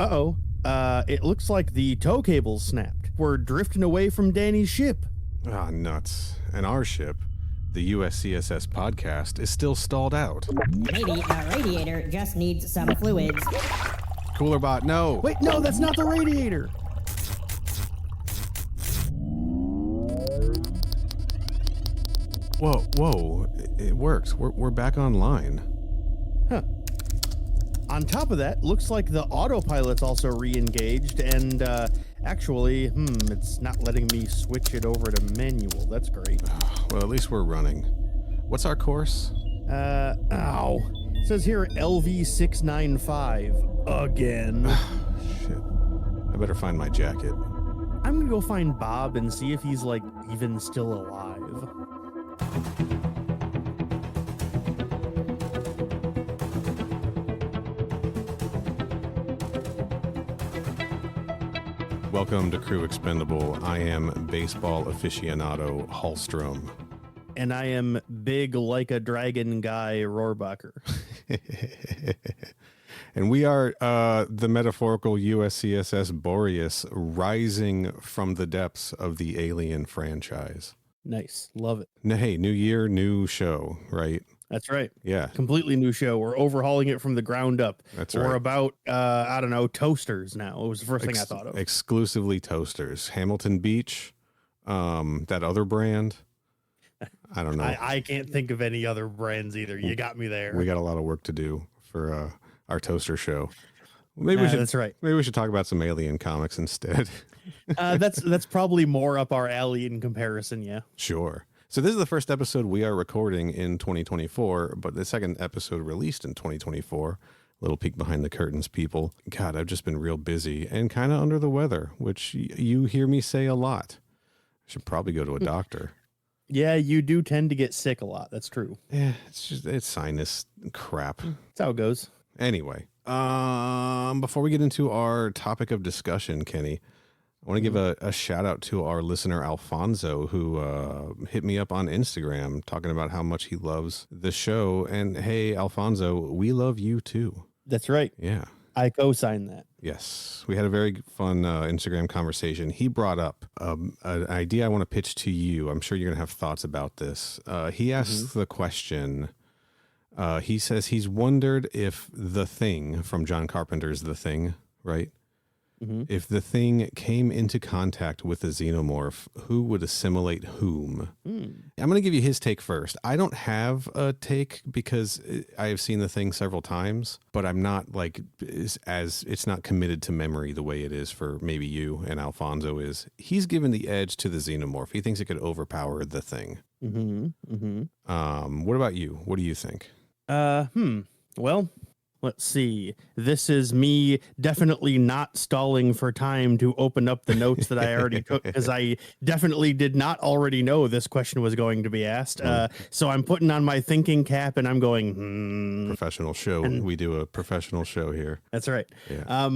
Uh-oh. It looks like the tow cable's snapped. We're drifting away from Danny's ship. Ah, nuts. And our ship, the USCSS podcast, is still stalled out. Maybe the radiator just needs some fluids. Cooler bot, no. Wait, no, that's not the radiator. Whoa. It works. We're back online. Huh. On top of that, looks like the autopilot's also re-engaged, and actually, it's not letting me switch it over to manual. That's great. Well, at least we're running. What's our course? Ow. It says here LV695 again. Shit. I better find my jacket. I'm gonna go find Bob and see if he's, like, even still alive. Welcome to Crew Expendable. I am baseball aficionado Hallstrom. And I am big like a dragon guy Rohrbacher. And we are the metaphorical USCSS Boreas rising from the depths of the Alien franchise. Nice. Love it. Hey, new year, new show, right? That's right. Yeah. Completely new show. We're overhauling it from the ground up. That's We're right. about, toasters now. It was the first thing I thought of. Exclusively toasters. Hamilton Beach, that other brand. I don't know. I can't think of any other brands either. You got me there. We got a lot of work to do for our toaster show. Maybe we should. That's right. Maybe we should talk about some Alien comics instead. That's probably more up our alley in comparison. Yeah. Sure. So this is the first episode we are recording in 2024, but the second episode released in 2024. Little peek behind the curtains, people. God, I've just been real busy and kind of under the weather, which you hear me say a lot. I should probably go to a doctor. Yeah, you do tend to get sick a lot. That's true. Yeah, it's sinus crap. That's how it goes. Anyway, before we get into our topic of discussion, Kenny, I want to give a shout out to our listener, Alfonso, who hit me up on Instagram talking about how much he loves the show. And hey, Alfonso, we love you too. That's right. Yeah. I co-sign that. Yes. We had a very fun Instagram conversation. He brought up an idea I want to pitch to you. I'm sure you're going to have thoughts about this. He asked the question. He says he's wondered if The Thing from John Carpenter's The Thing, right? If the thing came into contact with a xenomorph, who would assimilate whom? I'm going to give you his take first. I don't have a take because I have seen the thing several times, but I'm not like it's not committed to memory the way it is for maybe you and Alfonso is. He's given the edge to the xenomorph. He thinks it could overpower the thing. What about you? What do you think? Well, let's see. This is me definitely not stalling for time to open up the notes that I already took because I definitely did not already know this question was going to be asked. So I'm putting on my thinking cap and I'm going, Professional show. We do a professional show here. That's right. Yeah.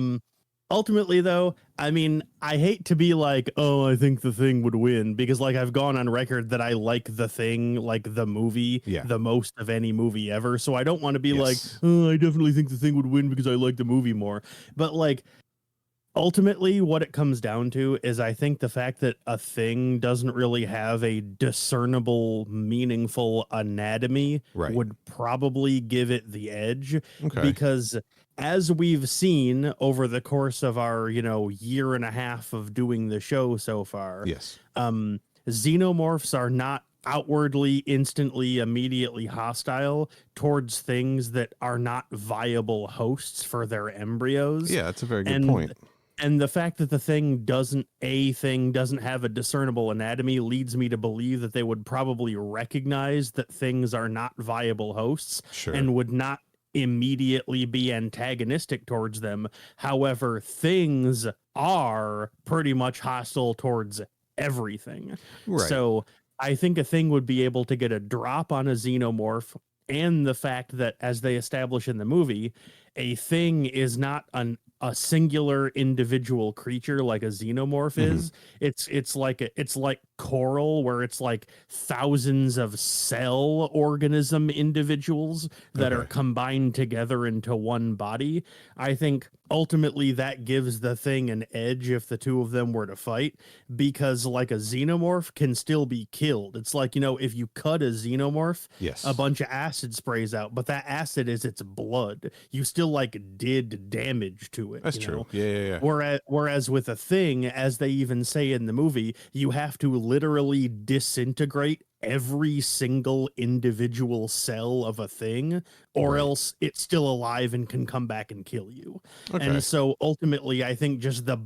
Ultimately, though, I mean, I hate to be like, oh, I think The Thing would win because, like, I've gone on record that I like The Thing, like the movie, the most of any movie ever. So I don't want to be like, oh, I definitely think The Thing would win because I like the movie more. But, like, ultimately, what it comes down to is I think the fact that a thing doesn't really have a discernible, meaningful anatomy would probably give it the edge. Because as we've seen over the course of our, year and a half of doing the show so far, xenomorphs are not outwardly, instantly, immediately hostile towards things that are not viable hosts for their embryos. Yeah, that's a very good point. And the fact that the thing doesn't have a discernible anatomy leads me to believe that they would probably recognize that things are not viable hosts and would not immediately be antagonistic towards them. However, things are pretty much hostile towards everything. So I think a thing would be able to get a drop on a xenomorph, and the fact that, as they establish in the movie, a thing is not an a singular individual creature like a xenomorph is. It's like coral, where it's like thousands of cell organism individuals that are combined together into one body. I think ultimately that gives the thing an edge if the two of them were to fight, because like a xenomorph can still be killed. It's like, you know, if you cut a xenomorph, a bunch of acid sprays out, but that acid is its blood. You still like did damage to it. That's true. Yeah. Whereas with a thing, as they even say in the movie, you have to literally disintegrate every single individual cell of a thing, or else it's still alive and can come back and kill you. And so ultimately, I think just the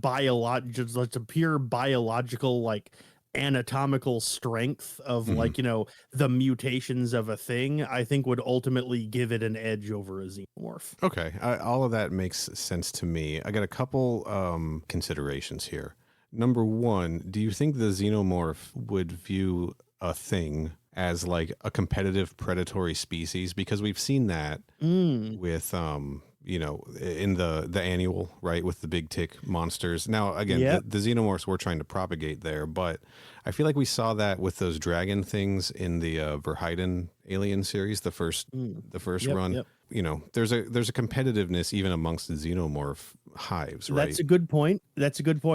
pure biological, like anatomical strength of like, you know, the mutations of a thing, I think would ultimately give it an edge over a xenomorph. Okay. All of that makes sense to me. I got a couple considerations here. Number one, do you think the xenomorph would view a thing as like a competitive predatory species? Because we've seen that with you know, in the annual, right, with the big tick monsters. Now again, the xenomorphs we're trying to propagate there, but I feel like we saw that with those dragon things in the Verheiden Alien series, the first run. You know, there's a competitiveness even amongst the xenomorph hives, right? That's a good point.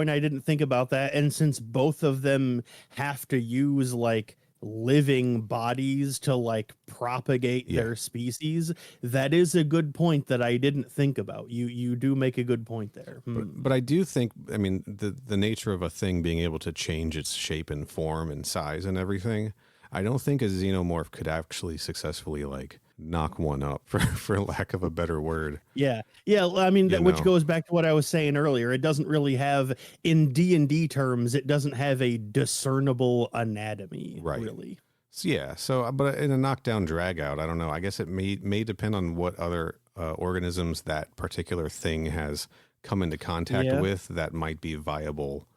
I didn't think about that. And since both of them have to use like living bodies to like propagate their species, that is a good point that I didn't think about. You do make a good point there. But I do think, I mean, the nature of a thing being able to change its shape and form and size and everything, I don't think a xenomorph could actually successfully like knock one up, for lack of a better word. Yeah. I mean, which goes back to what I was saying earlier. It doesn't really have, in D&D terms, it doesn't have a discernible anatomy, really. So, but in a knockdown drag out, I don't know. I guess it may depend on what other organisms that particular thing has come into contact with that might be viable,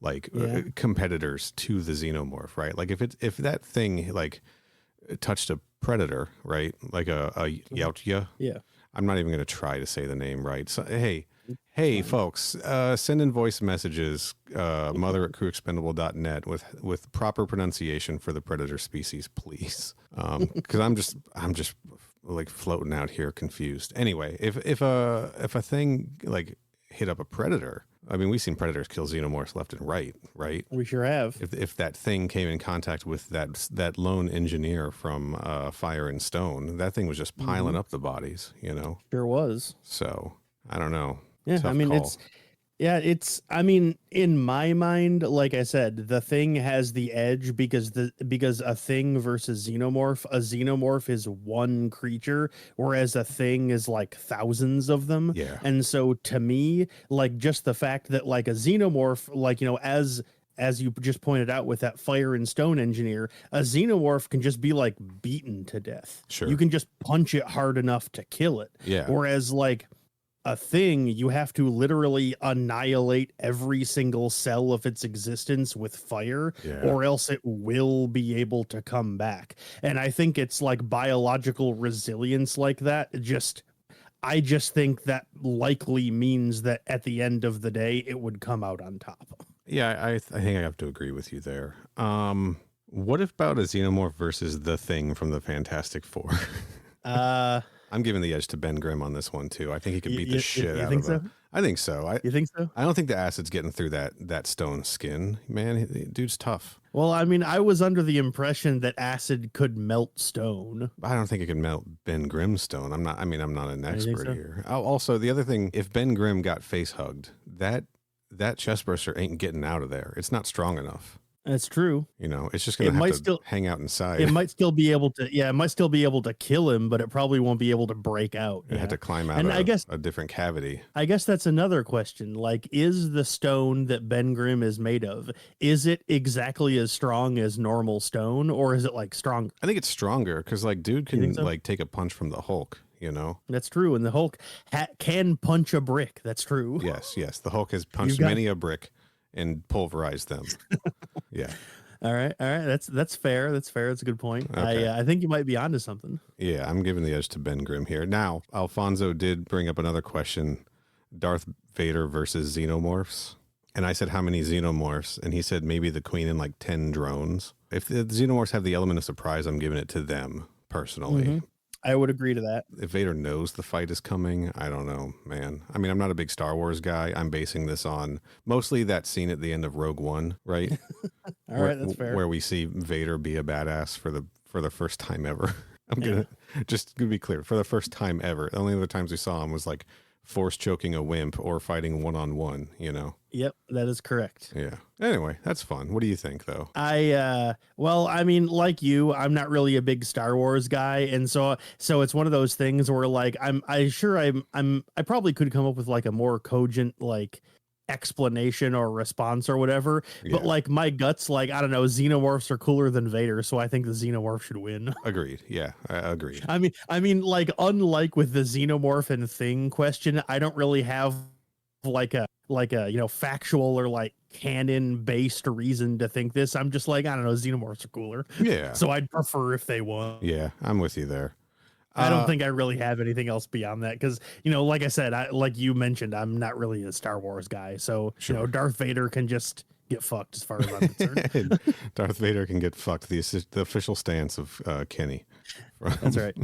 like competitors to the xenomorph, right? Like if that thing like touched a predator, right? Like a Yautja. Yeah. I'm not even going to try to say the name right. So, hey, folks, send in voice messages, mother@crewexpendable.net with proper pronunciation for the predator species, please. Because I'm just like floating out here confused. Anyway, if a thing like hit up a predator, I mean, we've seen predators kill xenomorphs left and right? We sure have. If that thing came in contact with that lone engineer from Fire and Stone, that thing was just piling up the bodies, you know? Sure was. So, I don't know. Yeah, Tough I mean, call. I mean, in my mind, like I said, the thing has the edge because a thing versus xenomorph, a xenomorph is one creature, whereas a thing is like thousands of them. Yeah. And so to me, like just the fact that like a xenomorph, like, you know, as you just pointed out with that Fire and Stone engineer, a xenomorph can just be like beaten to death. Sure. You can just punch it hard enough to kill it. Yeah. Whereas like a thing, you have to literally annihilate every single cell of its existence with fire, or else it will be able to come back. And I think it's like biological resilience like that. I just think that likely means that at the end of the day, it would come out on top. Yeah, I think I have to agree with you there. What about a xenomorph versus the Thing from the Fantastic Four? I'm giving the edge to Ben Grimm on this one too. I think he could beat the shit out of it. I think so. You think so? I don't think the acid's getting through that stone skin. Man, dude's tough. Well, I mean, I was under the impression that acid could melt stone. I don't think it can melt Ben Grimm's stone. I'm not an expert here. Also, the other thing, if Ben Grimm got face hugged, that chestburster ain't getting out of there. It's not strong enough. That's true. You know, it's just going to have to hang out inside. It might still be able to kill him, but it probably won't be able to break out. It had to climb out a different cavity. I guess that's another question. Like, is the stone that Ben Grimm is made of, is it exactly as strong as normal stone, or is it like stronger? I think it's stronger because like dude can like take a punch from the Hulk. You know, that's true. And the Hulk can punch a brick. That's true. Yes. The Hulk has punched many a brick and pulverized them. Yeah. All right. That's fair. That's a good point. Okay. I think you might be onto something. Yeah, I'm giving the edge to Ben Grimm here. Now, Alfonso did bring up another question Darth Vader versus Xenomorphs. And I said, how many Xenomorphs? And he said, maybe the Queen and like 10 drones. If the Xenomorphs have the element of surprise, I'm giving it to them personally. Mm-hmm. I would agree to that. If Vader knows the fight is coming, I don't know, man. I mean, I'm not a big Star Wars guy. I'm basing this on mostly that scene at the end of Rogue One, right? All right, that's fair. Where we see Vader be a badass for the first time ever. I'm gonna just to be clear, for the first time ever. The only other times we saw him was like force choking a wimp or fighting one-on-one, you know? Yep, that is correct. Yeah. Anyway, that's fun. What do you think, though? Well, I mean, like you, I'm not really a big Star Wars guy, and so it's one of those things where like I probably could come up with like a more cogent like explanation or response or whatever, but like my guts, like I don't know, Xenomorphs are cooler than Vader, so I think the Xenomorph should win. Agreed. Yeah, agreed. I mean, like unlike with the Xenomorph and Thing question, I don't really have like a factual or like canon based reason to think this. I'm just like, I don't know, Xenomorphs are cooler. Yeah. So I'd prefer if they won. Yeah, I'm with you there. I don't think I really have anything else beyond that because, like I said, like you mentioned, I'm not really a Star Wars guy. So, Darth Vader can just get fucked as far as I'm concerned. Darth Vader can get fucked. The official stance of Kenny. That's right.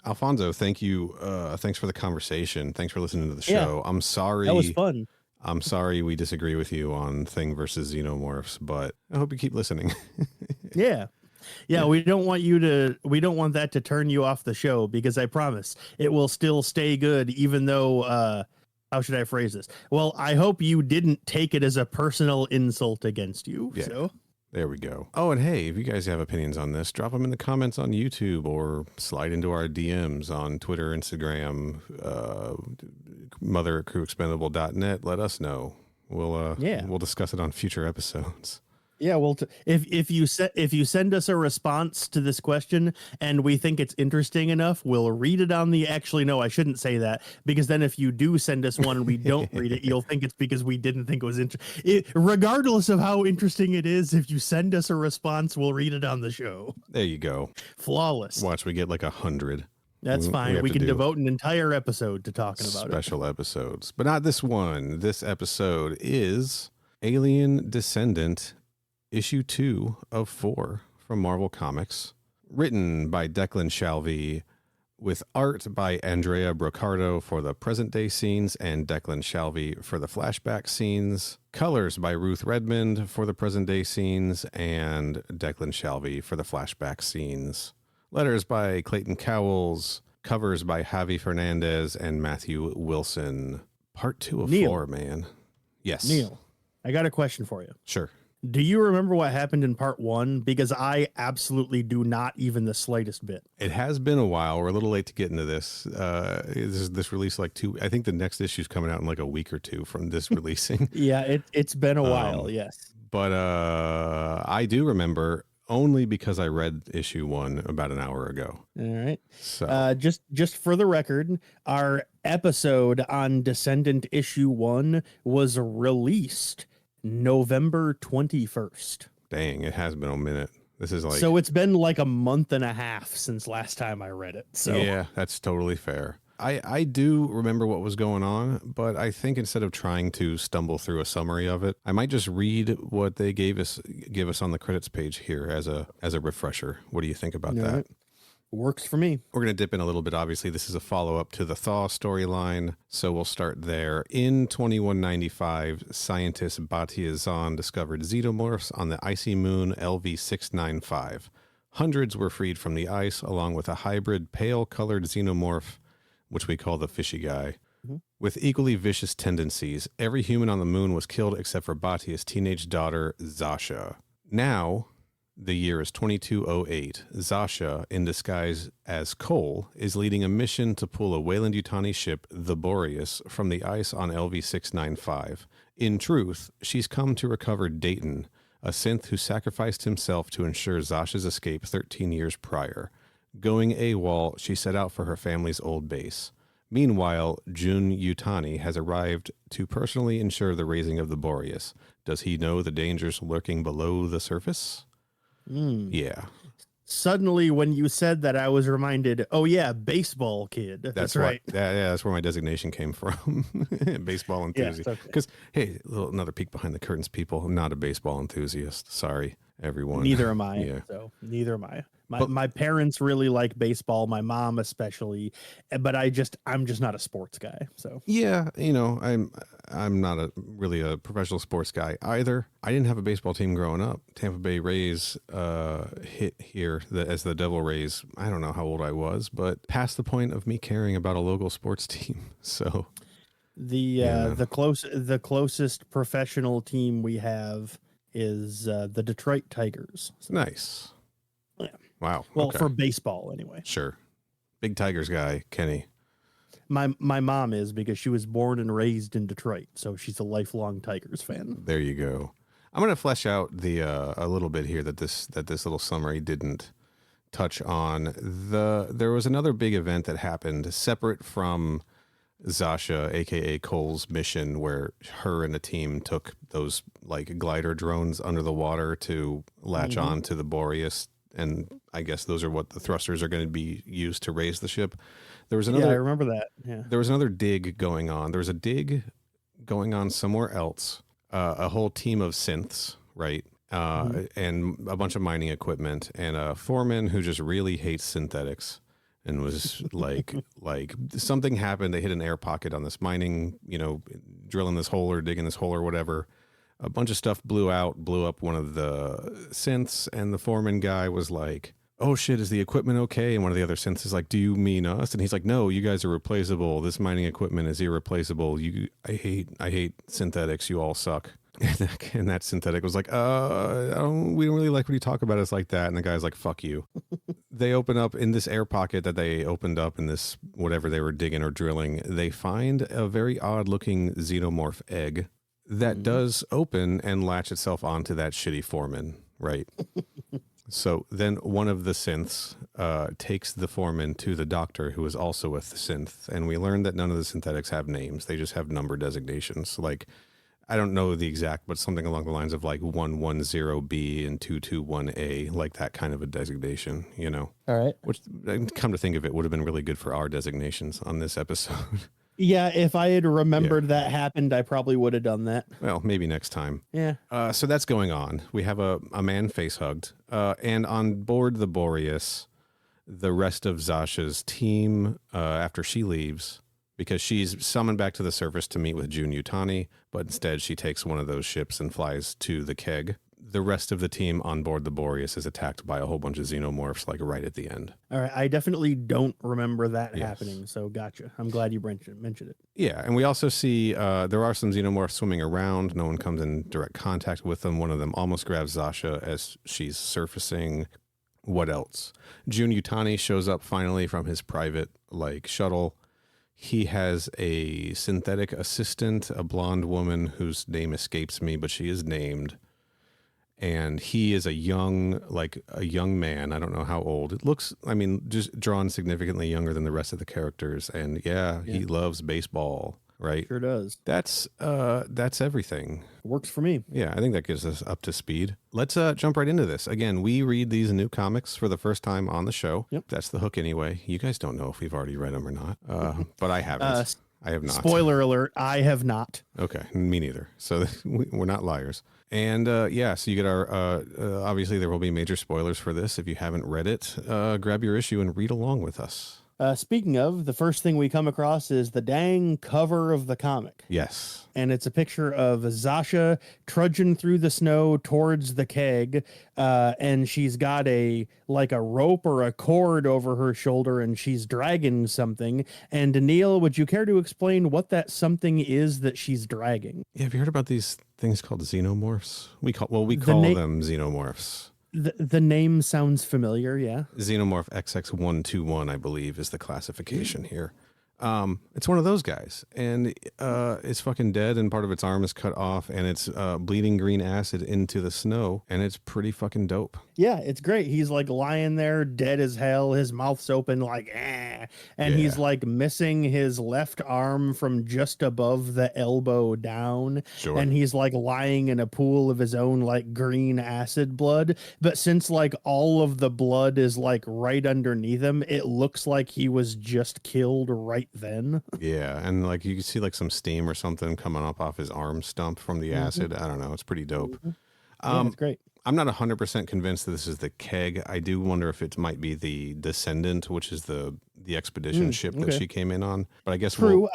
Alfonso, thank you. Thanks for the conversation. Thanks for listening to the show. I'm sorry. That was fun. I'm sorry we disagree with you on Thing versus Xenomorphs, but I hope you keep listening. Yeah, we don't want that to turn you off the show because I promise it will still stay good, even though, how should I phrase this? Well, I hope you didn't take it as a personal insult against you. Yeah. So there we go. Oh, and hey, if you guys have opinions on this, drop them in the comments on YouTube or slide into our DMs on Twitter, Instagram, mother@crewexpendable.net. Let us know. We'll discuss it on future episodes. Yeah, well, if you send us a response to this question and we think it's interesting enough, we'll read it on the. Actually, no, I shouldn't say that because then if you do send us one and we don't read it, you'll think it's because we didn't think it was interesting. Regardless of how interesting it is, if you send us a response, we'll read it on the show. There you go. Flawless. Watch, we get like 100. That's fine. We can devote an entire episode to talking about special episodes, but not this one. This episode is Alien Descendant. Issue 2 of 4 from Marvel Comics, written by Declan Shalvey, with art by Andrea Brocardo for the present-day scenes and Declan Shalvey for the flashback scenes, colors by Ruth Redmond for the present-day scenes and Declan Shalvey for the flashback scenes, letters by Clayton Cowles, covers by Javi Fernandez and Matthew Wilson. Part 2 of 4, man. Yes. Neil, I got a question for you. Sure. Do you remember what happened in part 1? Because I absolutely do not, even the slightest bit. It has been a while. We're a little late to get into this. This release like I think the next issue is coming out in like a week or two from this releasing. Yeah, it's been a while, yes. But I do remember only because I read issue 1 about an hour ago. All right. So just for the record, our episode on Descendant issue 1 was released November 21st. Dang, it has been a minute. This is like, so it's been like a month and a half since last time I read it. So yeah, that's totally fair. I do remember what was going on, but I think instead of trying to stumble through a summary of it, I might just read what they give us on the credits page here as a refresher. What do you think about that? Right. Works for me. We're going to dip in a little bit. Obviously, this is a follow-up to the Thaw storyline, so we'll start there. In 2195, scientist Batia Zahn discovered xenomorphs on the icy moon LV-695. Hundreds were freed from the ice, along with a hybrid pale-colored xenomorph, which we call the fishy guy. Mm-hmm. With equally vicious tendencies, every human on the moon was killed except for Batia's teenage daughter, Zasha. Now, the year is 2208. Zasha, in disguise as Cole, is leading a mission to pull a Weyland-Yutani ship, the Boreas, from the ice on LV-695. In truth, she's come to recover Dayton, a synth who sacrificed himself to ensure Zasha's escape 13 years prior. Going AWOL, she set out for her family's old base. Meanwhile, Jun Yutani has arrived to personally ensure the raising of the Boreas. Does he know the dangers lurking below the surface? Yeah. Suddenly, when you said that, I was reminded, oh, yeah, baseball kid. That's right. Yeah, that's where my designation came from. Baseball enthusiast. Because, hey, another peek behind the curtains, people. I'm not a baseball enthusiast. Sorry, everyone. Neither am I. Yeah. So neither am I. My parents really like baseball, my mom especially, but I'm just not a sports guy. So yeah, I'm not really a professional sports guy either. I didn't have a baseball team growing up. Tampa Bay Rays hit here as the Devil Rays. I don't know how old I was, but past the point of me caring about a local sports team. So the closest professional team we have is the Detroit Tigers. So, nice. Yeah. Wow. Well, okay. for baseball anyway. Sure. Big Tigers guy, Kenny. My mom is, because she was born and raised in Detroit, so she's a lifelong Tigers fan. There you go. I'm going to flesh out the a little bit here that this little summary didn't touch on. There was another big event that happened separate from Zasha, aka Cole's mission, where her and the team took those like glider drones under the water to latch on to the Boreas. And I guess those are what the thrusters are going to be used to raise the ship. There was another. Yeah, I remember that. Yeah. There was another dig going on. There was a dig going on somewhere else. A whole team of synths, right? And a bunch of mining equipment, and a foreman who just really hates synthetics, and was like something happened. They hit an air pocket on this mining, drilling this hole or digging this hole or whatever. A bunch of stuff blew up one of the synths, and the foreman guy was like, oh shit, is the equipment okay? And one of the other synths is like, do you mean us? And he's like, no, you guys are replaceable. This mining equipment is irreplaceable. I hate synthetics. You all suck. And that synthetic was like, we don't really like when you talk about us like that. And the guy's like, fuck you. They open up in this air pocket that they opened up in this, whatever they were digging or drilling. They find a very odd looking xenomorph egg that does open and latch itself onto that shitty foreman, right? So then one of the synths takes the foreman to the doctor, who is also a synth, and we learned that none of the synthetics have names. They just have number designations. Like, I don't know the exact, but something along the lines of like 110B and 221A, like that kind of a designation, All right. Which, come to think of it, would have been really good for our designations on this episode. Yeah, if I had remembered that happened, I probably would have done that. Well, maybe next time. Yeah. So that's going on. We have a man face hugged. And on board the Boreas, the rest of Zasha's team, after she leaves, because she's summoned back to the surface to meet with June Yutani, but instead she takes one of those ships and flies to the keg. The rest of the team on board the Boreas is attacked by a whole bunch of xenomorphs, like right at the end. All right. I definitely don't remember that happening, so gotcha. I'm glad you mentioned it. Yeah, and we also see there are some xenomorphs swimming around. No one comes in direct contact with them. One of them almost grabs Zasha as she's surfacing. What else? June Yutani shows up finally from his private shuttle. He has a synthetic assistant, a blonde woman whose name escapes me, but she is named. And he is a young man. I don't know how old. It looks, just drawn significantly younger than the rest of the characters. And he loves baseball, right? Sure does. That's everything. Works for me. Yeah, I think that gets us up to speed. Let's jump right into this. Again, we read these new comics for the first time on the show. Yep. That's the hook anyway. You guys don't know if we've already read them or not, but I haven't. I have not. Spoiler alert, I have not. Okay, me neither. So we're not liars. And so you get our, obviously there will be major spoilers for this. If you haven't read it, grab your issue and read along with us. Speaking of, the first thing we come across is the dang cover of the comic. Yes. And it's a picture of Zasha trudging through the snow towards the keg. And she's got a rope or a cord over her shoulder, and she's dragging something. And Neil, would you care to explain what that something is that she's dragging? Yeah, have you heard about these things called xenomorphs? We call them xenomorphs. The name sounds familiar, yeah. Xenomorph XX121, I believe, is the classification here. It's one of those guys, and it's fucking dead, and part of its arm is cut off, and it's bleeding green acid into the snow, and it's pretty fucking dope. Yeah, it's great. He's like lying there dead as hell. His mouth's open like, and he's like missing his left arm from just above the elbow down. Sure. And he's like lying in a pool of his own like green acid blood. But since like all of the blood is like right underneath him, it looks like he was just killed right then. Yeah, and like you can see like some steam or something coming up off his arm stump from the acid. I don't know. It's pretty dope. Yeah, it's great. I'm not 100% convinced that this is the keg. I do wonder if it might be the Descendant, which is the expedition ship that she came in on. But I guess true.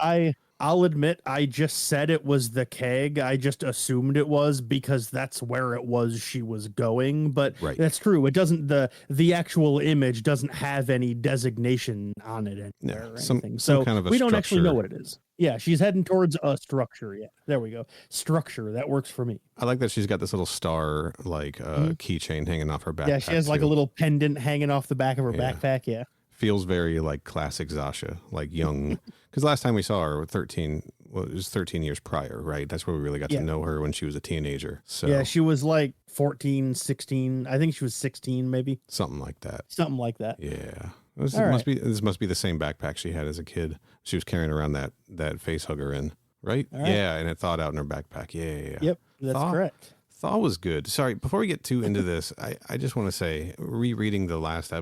I'll admit I just said it was the keg. I just assumed it was because that's where it was she was going. But that's true. It doesn't the actual image doesn't have any designation on it anywhere or anything. So kind of a we don't actually know structure. what it is. Yeah, she's heading towards a structure. Yeah, there we go. Structure. That works for me. I like that she's got this little star like keychain hanging off her backpack. Yeah, she has like a little pendant hanging off the back of her backpack. Yeah. Feels very like classic Zasha, like young. Because last time we saw her, it was 13 years prior, right? That's where we really got to know her when she was a teenager. So yeah, she was like 14, 16. I think she was 16, maybe. something like that. Something like that. Yeah. This must be the same backpack she had as a kid. She was carrying around that face hugger in, right? Yeah, and it thawed out in her backpack. Yeah. Yep, that's correct. Thaw was good. Sorry, before we get too into this, I just want to say, rereading the last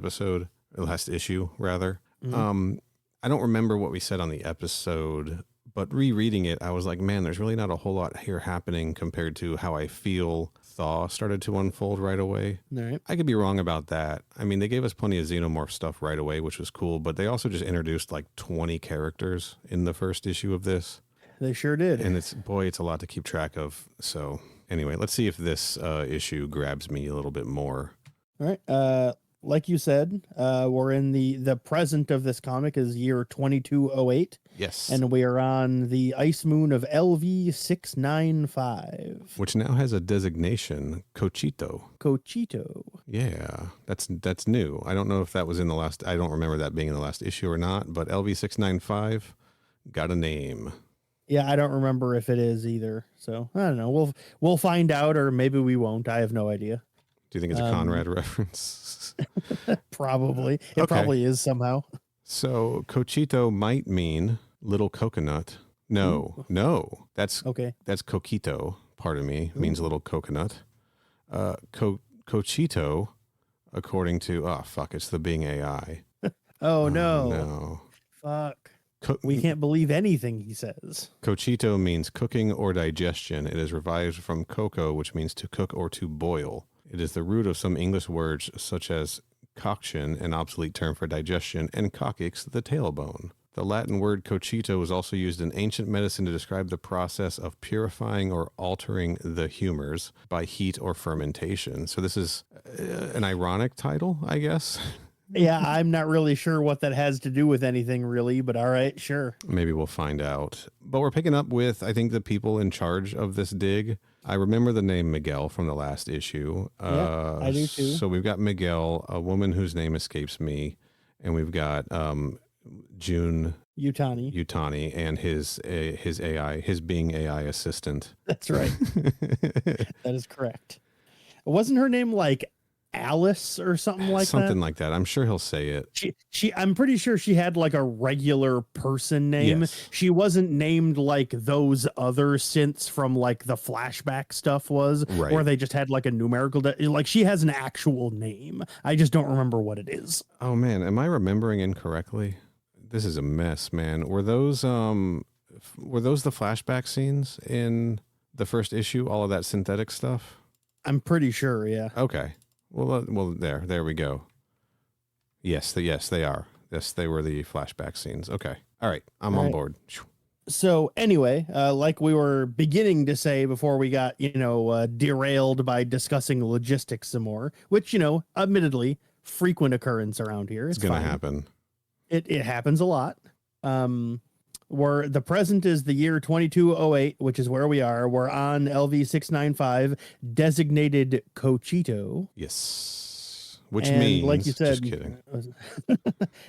issue rather. I don't remember what we said on the episode, but rereading it, I was like, man, there's really not a whole lot here happening compared to how I feel Thaw started to unfold right away. All right. I could be wrong about that. I mean, they gave us plenty of Xenomorph stuff right away, which was cool, but they also just introduced like 20 characters in the first issue of this. They sure did. And it's a lot to keep track of. So anyway, let's see if this issue grabs me a little bit more. All right. Like you said, we're in the present of this comic is year 2208. Yes. And we are on the ice moon of LV 695. Which now has a designation, Cochito. Cochito. Yeah, that's new. I don't know if that was in the last, I don't remember that being in the last issue or not, but LV 695 got a name. Yeah, I don't remember if it is either. So I don't know. We'll find out, or maybe we won't. I have no idea. Do you think it's a Conrad reference? Probably. It probably is somehow. So Cochito might mean little coconut. No. That's Coquito, pardon me, means little coconut. Cochito, according to, it's the Bing AI. Oh, no. No. Fuck. We can't believe anything he says. Cochito means cooking or digestion. It is revived from coco, which means to cook or to boil. It is the root of some English words such as coction, an obsolete term for digestion, and coccyx, the tailbone. The Latin word cochito was also used in ancient medicine to describe the process of purifying or altering the humors by heat or fermentation. So this is an ironic title, I guess. Yeah, I'm not really sure what that has to do with anything really, but all right, sure. Maybe we'll find out. But we're picking up with, I think, the people in charge of this dig. I remember the name Miguel from the last issue. Yeah, I do too. So we've got Miguel, a woman whose name escapes me, and we've got June Yutani and his AI, his Bing AI assistant. That's right. That is correct. Wasn't her name like Alice or something like that? Something like that. I'm sure he'll say it. I'm pretty sure she had like a regular person name. Yes. She wasn't named like those other synths from like the flashback stuff was, right, where they just had like a numerical, like she has an actual name. I just don't remember what it is. Oh man, am I remembering incorrectly? This is a mess, man. Were those the flashback scenes in the first issue? All of that synthetic stuff? I'm pretty sure, yeah. Okay. Well, there we go. Yes, they are. Yes, they were the flashback scenes. Okay. All right. I'm on board. So anyway, like we were beginning to say before we got, derailed by discussing logistics some more, which, admittedly, frequent occurrence around here. It's going to happen. It happens a lot. Where the present is the year 2208, which is where we are. We're on LV 695, designated Cochito. Yes. which and means, like you said, just kidding.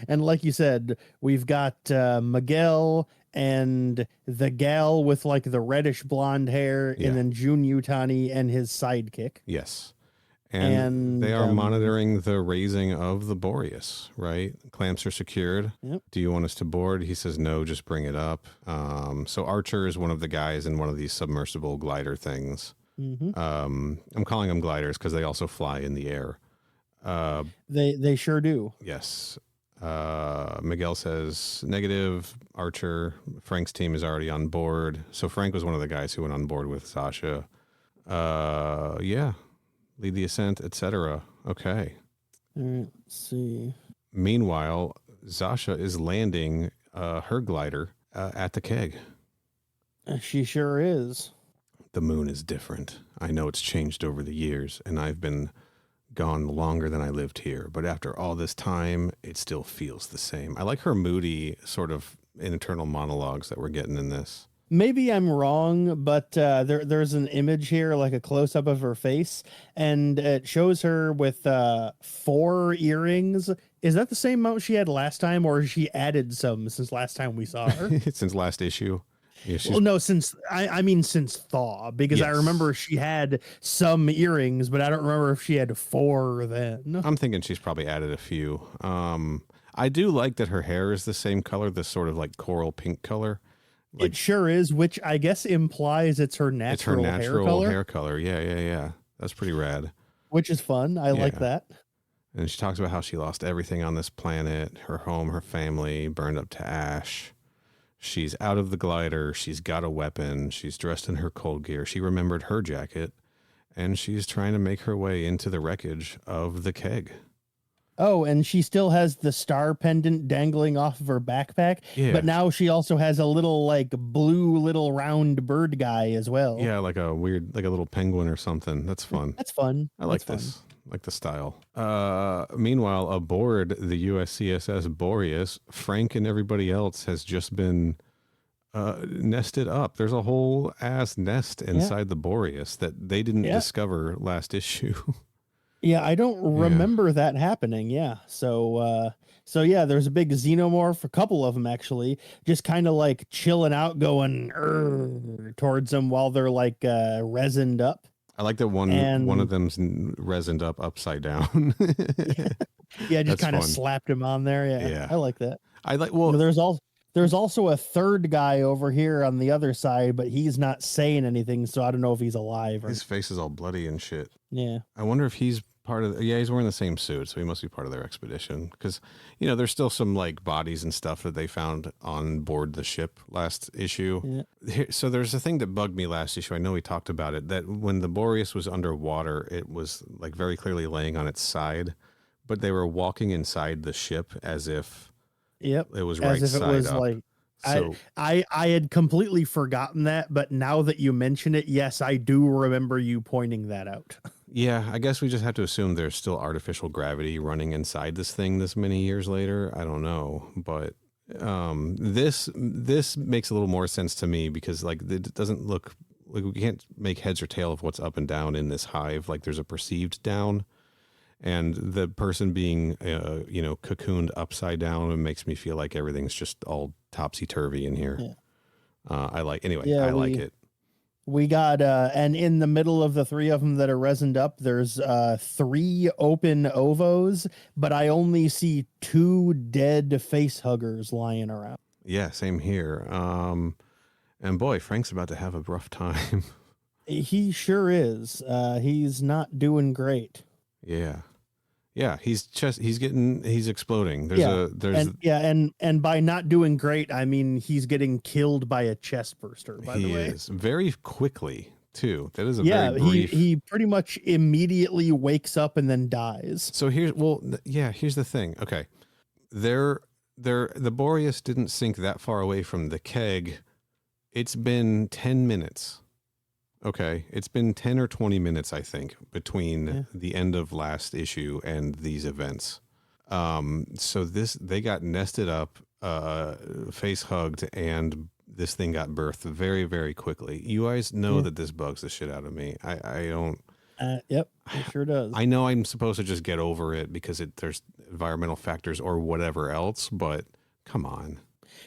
and like you said, we've got Miguel and the gal with like the reddish blonde hair, Yeah. and then Jun Yutani and his sidekick. Yes. And they are monitoring the raising of the Boreas, right? Clamps are secured. Yep. Do you want us to board? He says, no, just bring it up. So Archer is one of the guys in one of these submersible glider things. Mm-hmm. I'm calling them gliders because they also fly in the air. They sure do. Yes. Miguel says, negative. Archer, Frank's team is already on board. So Frank was one of the guys who went on board with Sasha. Yeah. Lead the ascent, etc. Okay. All right, let's see. Meanwhile, Zasha is landing her glider at the keg. She sure is. The moon is different. I know it's changed over the years, and I've been gone longer than I lived here. But after all this time, it still feels the same. I like her moody sort of internal monologues that we're getting in this. Maybe I'm wrong, but there's an image here, like a close-up of her face, and it shows her with 4 earrings. Is that the same amount she had last time, or has she added some since last time we saw her? Since last issue? Yeah, well, no, since I mean since Thaw, because yes. I remember she had some earrings, but I don't remember if she had 4 then. I'm thinking she's probably added a few. I do like that her hair is the same color, this sort of like coral pink color. Like, it sure is, which I guess implies it's her natural hair color. Yeah. That's pretty rad. Which is fun. I like that. And she talks about how she lost everything on this planet, her home, her family, burned up to ash. She's out of the glider. She's got a weapon. She's dressed in her cold gear. She remembered her jacket, and she's trying to make her way into the wreckage of the keg. Oh, and she still has the star pendant dangling off of her backpack. Yeah. But now she also has a little like blue little round bird guy as well. Yeah, like a weird, like a little penguin or something. That's fun. That's fun. I like this. I like the style. Meanwhile, aboard the USCSS Boreas, Frank and everybody else has just been nested up. There's a whole ass nest inside the Boreas that they didn't discover last issue. Yeah, I don't remember that happening. Yeah. So there's a big xenomorph, a couple of them actually, just kind of like chilling out, going towards them while they're like resined up. I like that one of them's resined up upside down. Yeah, just kind of slapped him on there. Yeah, I like that. There's also a third guy over here on the other side, but he's not saying anything, so I don't know if he's alive. His face is all bloody and shit. Yeah. I wonder if he's part of he's wearing the same suit, so he must be part of their expedition, because there's still some like bodies and stuff that they found on board the ship last issue. So there's a thing that bugged me last issue. I know we talked about it, that when the Boreas was underwater, it was like very clearly laying on its side, but they were walking inside the ship as if it was right as if side it was up. Like so, I had completely forgotten that, but now that you mention it, yes, I do remember you pointing that out. Yeah, I guess we just have to assume there's still artificial gravity running inside this thing this many years later. I don't know, but this makes a little more sense to me, because like it doesn't look like we can't make heads or tail of what's up and down in this hive. Like there's a perceived down, and the person being cocooned upside down, it makes me feel like everything's just all topsy-turvy in here. I like it. We got and in the middle of the 3 of them that are resined up, there's 3 open ovos, but I only see 2 dead face huggers lying around. Yeah, same here. And boy, Frank's about to have a rough time. He sure is. He's not doing great. Yeah, he's exploding. And by not doing great, I mean he's getting killed by a chest burster. By the way, he is very quickly too. That is a very brief. He pretty much immediately wakes up and then dies. So here's the thing. Okay, the Boreas didn't sink that far away from the keg. It's been 10 minutes. Okay, it's been 10 or 20 minutes, I think, between the end of last issue and these events. So they got nested up, face hugged, and this thing got birthed very, very quickly. You guys know that this bugs the shit out of me. I don't. Yep, it sure does. I know I'm supposed to just get over it because there's environmental factors or whatever else, but come on.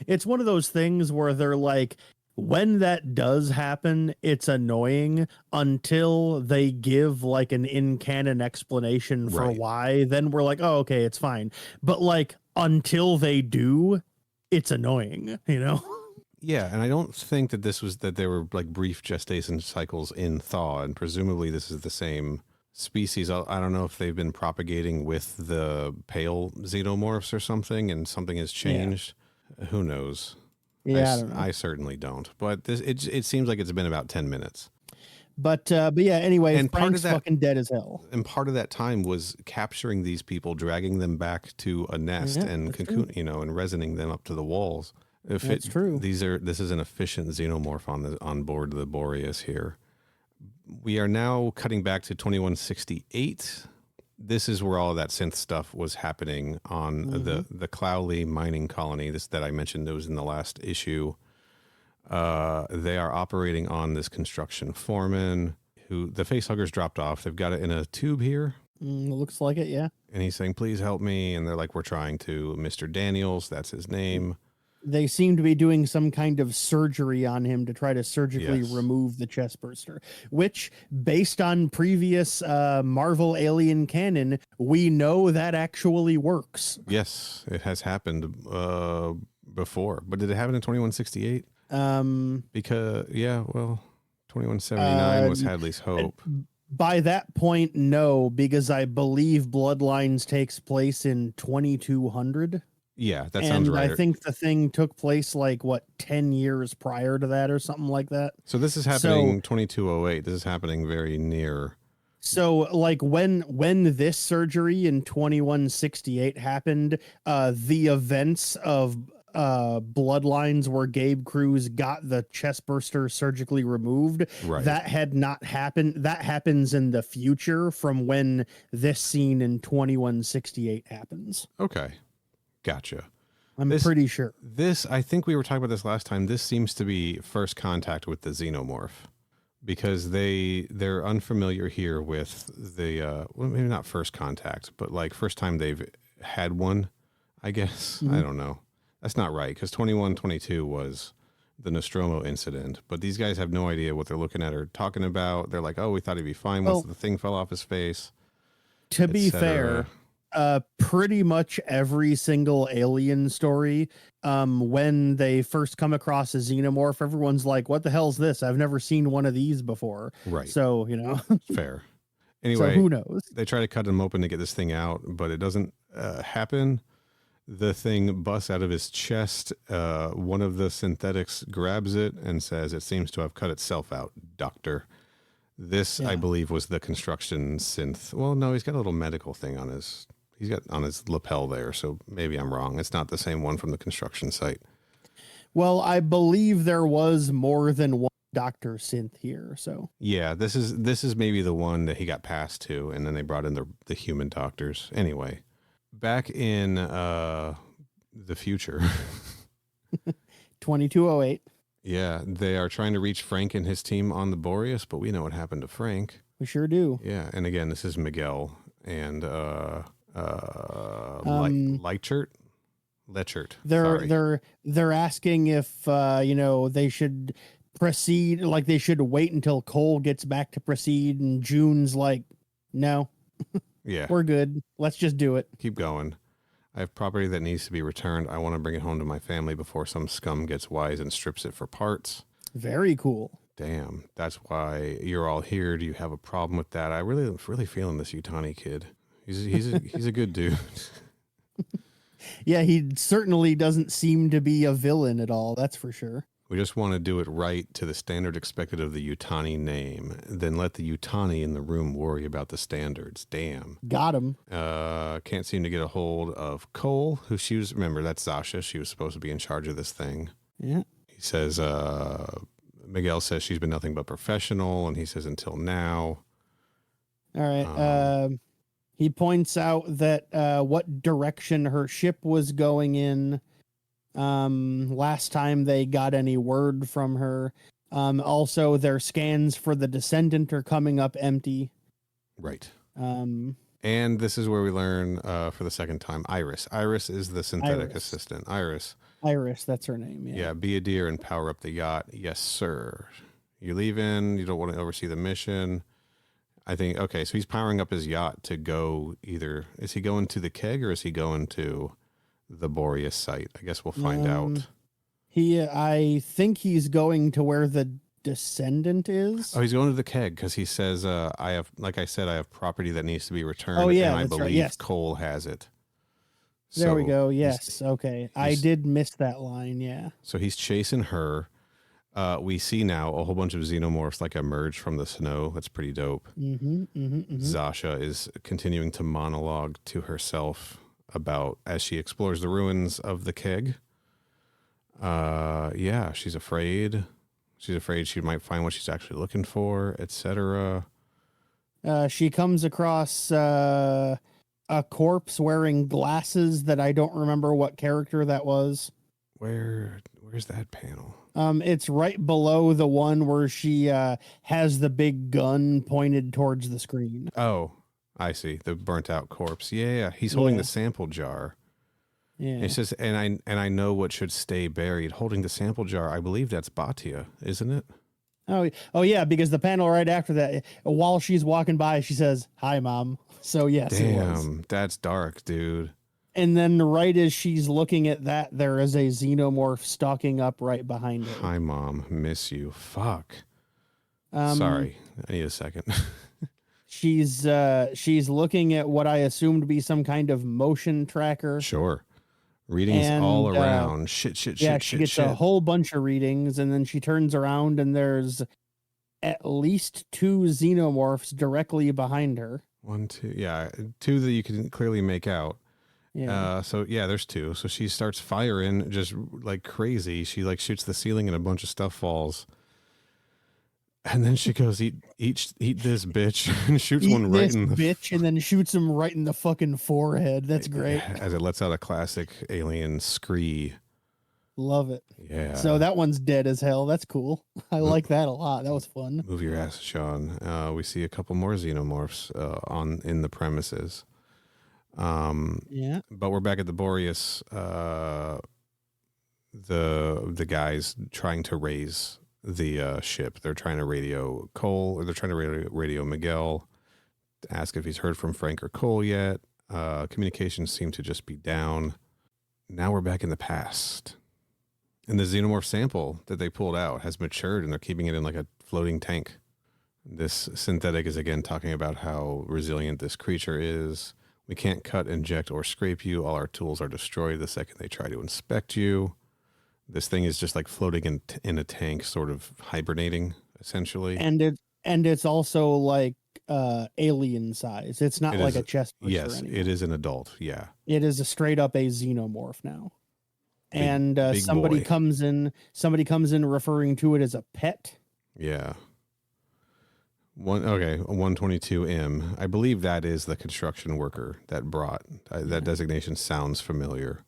It's one of those things where they're like, when that does happen, it's annoying until they give like an in-canon explanation for why. Then we're like, oh, okay, it's fine. But like until they do, it's annoying, you know? Yeah, and I don't think that that there were like brief gestation cycles in thaw, and presumably this is the same species. I don't know if they've been propagating with the pale xenomorphs or something, and something has changed. Yeah. Who knows? Yeah, I don't know. I certainly don't. But it seems like it's been about 10 minutes. But yeah, anyway, and Frank's fucking dead as hell. And part of that time was capturing these people, dragging them back to a nest and cocoon, and resining them up to the walls. That's true. This is an efficient xenomorph on board the Boreas here. We are now cutting back to 2168. This is where all of that synth stuff was happening on the Clowley mining colony. This that I mentioned, that was in the last issue. They are operating on this construction foreman who the facehuggers dropped off. They've got it in a tube here. Looks like it, yeah. And he's saying, "Please help me." And they're like, "We're trying to." Mr. Daniels, that's his name. They seem to be doing some kind of surgery on him to try to surgically remove the chest burster, which, based on previous Marvel Alien canon, we know that actually works. Yes, it has happened before. But did it happen in 2168? Because, 2179 was Hadley's Hope. By that point, no, because I believe Bloodlines takes place in 2200. Yeah, that sounds right. And I think the thing took place 10 years prior to that or something like that. So this is happening 2208. This is happening very near. So when this surgery in 2168 happened, the events of Bloodlines where Gabe Cruz got the chest burster surgically removed, that had not happened. That happens in the future from when this scene in 2168 happens. Okay. Gotcha. I'm pretty sure. I think we were talking about this last time. This seems to be first contact with the Xenomorph because they're unfamiliar here with the, maybe not first contact, but first time they've had one, I guess. I don't know. That's not right because 2122 was the Nostromo incident, but these guys have no idea what they're looking at or talking about. They're like, oh, we thought he'd be fine once the thing fell off his face. To be fair, pretty much every single Alien story, when they first come across a xenomorph, everyone's like, what the hell's this? I've never seen one of these before. Right. So, Fair. Anyway, so who knows? They try to cut him open to get this thing out, but it doesn't happen. The thing busts out of his chest. One of the synthetics grabs it and says, "It seems to have cut itself out, Doctor." This, I believe, was the construction synth. Well, no, he's got a little medical thing on his lapel there, so maybe I'm wrong. It's not the same one from the construction site. Well, I believe there was more than one Dr. Synth here, so. Yeah, this is maybe the one that he got passed to, and then they brought in the human doctors. Anyway, back in the future. 2208. Yeah, they are trying to reach Frank and his team on the Boreas, but we know what happened to Frank. We sure do. Yeah, and again, this is Miguel and Leichert. They're asking if they should proceed, they should wait until Cole gets back to proceed, and June's like, no. Yeah. We're good. Let's just do it. Keep going. I have property that needs to be returned. I want to bring it home to my family before some scum gets wise and strips it for parts. Very cool. Damn, that's why you're all here. Do you have a problem with that? I really feeling this Yutani kid. He's a good dude. Yeah, he certainly doesn't seem to be a villain at all. That's for sure. We just want to do it right to the standard expected of the Yutani name. Then let the Yutani in the room worry about the standards. Damn. Got him. Can't seem to get a hold of Cole, who remember, that's Sasha. She was supposed to be in charge of this thing. Yeah. He says, Miguel says she's been nothing but professional, and he says until now. All right. He points out that what direction her ship was going in. Last time they got any word from her. Also, their scans for the Descendant are coming up empty. Right. Um, And this is where we learn for the second time, Iris. Iris is the synthetic assistant. Iris, that's her name. yeah, be a deer and power up the yacht. Yes, sir. You're leaving. You don't want to oversee the mission. I think, okay, so he's powering up his yacht to go either, is he going to the keg or is he going to the Boreas site? I guess we'll find out. I think he's going to where the Descendant is. Oh, he's going to the keg because he says, I have, like I said, I have property that needs to be returned. Oh, yeah, and I that's believe right, yes. Cole has it. There we go. Yes. Okay. I did miss that line. Yeah. So he's chasing her. We see now a whole bunch of xenomorphs like emerge from the snow. That's pretty dope. Zasha is continuing to monologue to herself about as she explores the ruins of the keg. Yeah, she's afraid. She's afraid she might find what she's actually looking for, etc. She comes across a corpse wearing glasses that I don't remember what character that was. Where's that panel? It's right below the one where she has the big gun pointed towards the screen. Oh, I see. The burnt out corpse. Yeah. He's holding the sample jar. Yeah. It says, and I know what should stay buried. Holding the sample jar, I believe that's Batia, isn't it? Oh yeah, because the panel right after that, while she's walking by, she says, "Hi, Mom." So yes, damn, that's dark, dude. And then right as she's looking at that, there is a xenomorph stalking up right behind her. Hi, Mom. Miss you. Fuck. Sorry, I need a second. She's looking at what I assume to be some kind of motion tracker. Sure. Readings all around. Shit. Yeah, she gets a whole bunch of readings, and then she turns around, and there's at least 2 xenomorphs directly behind her. 1, 2. Yeah, 2 that you can clearly make out. Yeah. So yeah, there's 2. So she starts firing just like crazy. She like shoots the ceiling, and a bunch of stuff falls. And then she goes, eat this bitch, and shoots one right in the bitch, and then shoots him right in the fucking forehead. That's great. As it lets out a classic alien scree. Love it. Yeah. So that one's dead as hell. That's cool. I like that a lot. That was fun. Move your ass, Sean. We see a couple more xenomorphs in the premises. Yeah. But we're back at the Boreas. The guys trying to raise the ship. They're trying to radio Cole, or they're trying to radio Miguel to ask if he's heard from Frank or Cole yet. Communications seem to just be down. Now we're back in the past. And the xenomorph sample that they pulled out has matured, and they're keeping it in like a floating tank. This synthetic is again talking about how resilient this creature is. We can't cut, inject, or scrape you. All our tools are destroyed the second they try to inspect you. This thing is just like floating in a tank, sort of hibernating, essentially. And it's also like alien size. It's not like a chest burster. Yes, anymore. It is an adult. Yeah. It is a straight up a xenomorph now. Big somebody boy. comes in referring to it as a pet. Yeah. 122M. I believe that is the construction worker that brought that designation. Sounds familiar.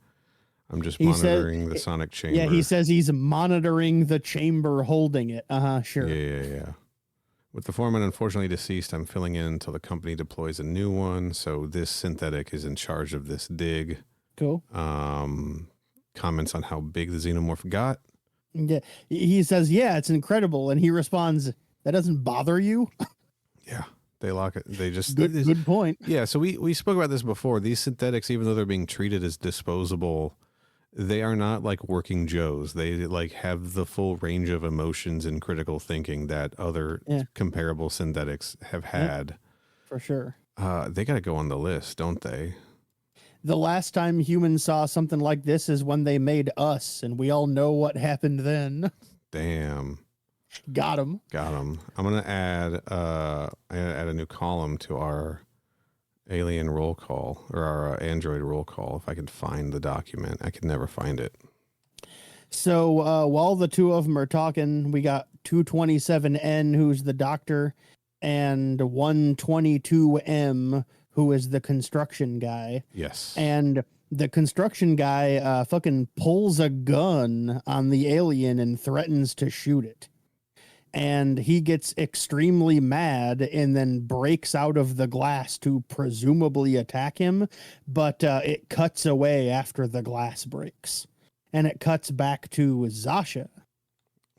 I'm just monitoring the sonic chamber. Yeah, he says he's monitoring the chamber holding it. Sure. Yeah. With the foreman unfortunately deceased, I'm filling in until the company deploys a new one. So this synthetic is in charge of this dig. Cool. Comments on how big the xenomorph got. Yeah, he says, "Yeah, it's incredible," and he responds, "That doesn't bother you?" Yeah, they lock it. They just good point. Yeah, so we spoke about this before. These synthetics, even though they're being treated as disposable, they are not like working Joes. They like have the full range of emotions and critical thinking that other comparable synthetics have had. For sure. They got to go on the list, don't they? The last time humans saw something like this is when they made us, and we all know what happened then. Damn. Got him. I'm gonna add a new column to our alien roll call, or our android roll call, if I can find the document. I could never find it. So while the two of them are talking, we got 227N, who's the doctor, and 122M, who is the construction guy. Yes. And the construction guy fucking pulls a gun on the alien and threatens to shoot it. and he gets extremely mad and then breaks out of the glass to presumably attack him, but it cuts away after the glass breaks, and it cuts back to Zasha.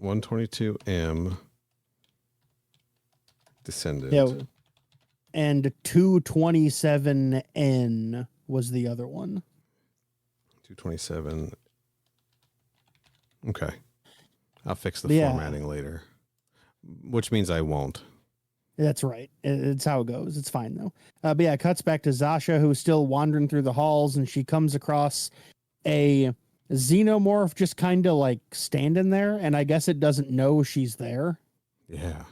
122M Descendant. Yeah, and 227N was the other one. 227. Okay. I'll fix the Yeah. formatting later, which means I won't. That's right. It's how it goes. It's fine, though. But yeah, it cuts back to Zasha, who's still wandering through the halls, and she comes across a Xenomorph just kind of like standing there, and I guess it doesn't know she's there. Yeah.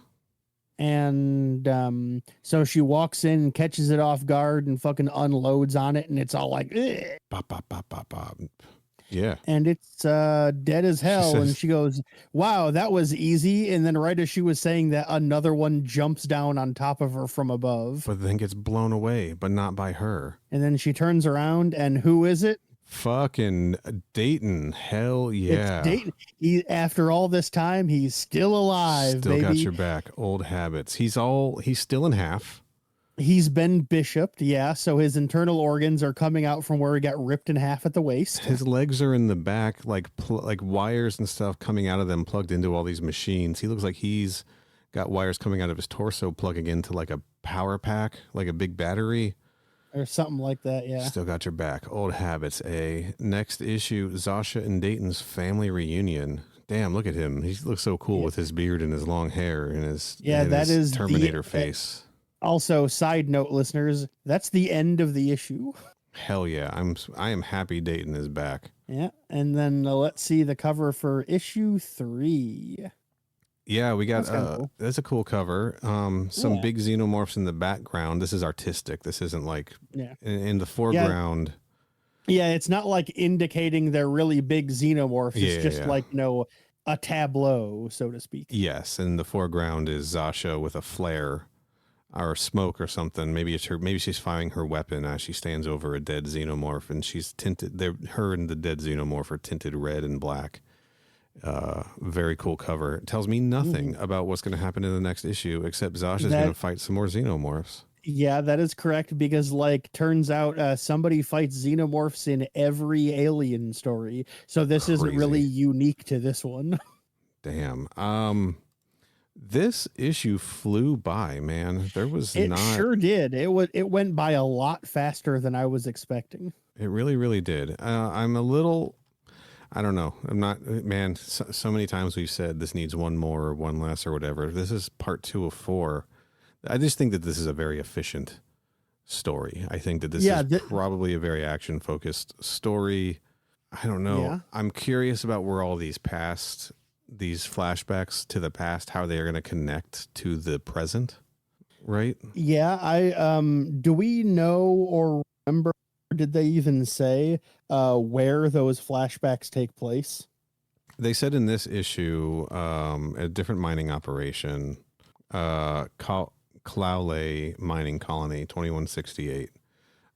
And so she walks in, catches it off guard, and fucking unloads on it, and it's all like, "Ugh." Bop, bop, bop, bop, bop. Yeah. And it's dead as hell. says- And she goes, wow, that was easy. And then right as she was saying that, another one jumps down on top of her from above. But then gets blown away, but not by her. And then she turns around, and who is it? Fucking Dayton. Hell yeah. It's Dayton. After all this time, he's still alive, Still baby. got your back. Old habits. He's still in half. He's been bishoped, yeah. So his internal organs are coming out from where he got ripped in half at the waist. His legs are in the back, like wires and stuff coming out of them, plugged into all these machines. He looks like he's got wires coming out of his torso, plugging into like a power pack, like a big battery. Or something like that, yeah. Still got your back. Old habits. Next issue, Zasha and Dayton's family reunion. Damn, look at him. He looks so cool with his beard and his long hair and his his Terminator face. Also, side note, listeners, that's the end of the issue. Hell yeah. I am happy Dayton is back. Yeah. And then let's see the cover for issue 3. Yeah, we got Cool. that's a cool cover. Some big xenomorphs in the background. This is artistic. This isn't like in the foreground. Yeah, it's not like indicating they're really big xenomorphs. It's just like, a tableau, so to speak. Yes, and the foreground is Zasha with a flare or smoke or something. Maybe it's her. Maybe she's firing her weapon as she stands over a dead xenomorph, and she's tinted. Her and the dead xenomorph are tinted red and black. Very cool cover. It tells me nothing about what's going to happen in the next issue, except Zasha's going to fight some more xenomorphs. Yeah, that is correct, because turns out somebody fights xenomorphs in every Alien story, so this isn't really unique to this one. Damn. This issue flew by, man. It sure did. It went by a lot faster than I was expecting. It really, really did. I'm a little, I don't know. I'm not, man. So many times we've said this needs one more or one less or whatever. This is part 2 of 4. I just think that this is a very efficient story. I think that this is probably a very action focused story. I don't know. Yeah. I'm curious about where all these flashbacks to the past, how they are going to connect to the present. Right. Yeah. Do we know or remember, did they even say where those flashbacks take place? They said in this issue, a different mining operation, Clowley Mining Colony, 2168.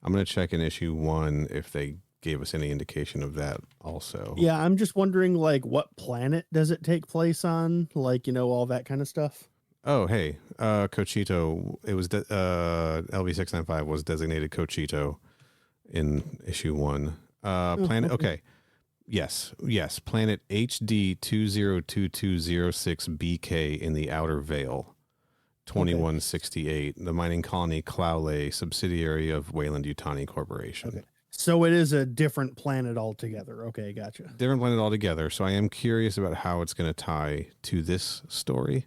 I'm going to check in issue 1 if they gave us any indication of that also. Yeah, I'm just wondering, what planet does it take place on? All that kind of stuff. Oh, hey, Cochito, it was, LV695 was designated Cochito in issue 1. Planet, okay. Yes, planet HD 202206BK in the Outer Veil. 2168, the mining colony Clowley, subsidiary of Wayland Yutani Corporation. Okay. So it is a different planet altogether. Okay, gotcha. Different planet altogether. So I am curious about how it's going to tie to this story.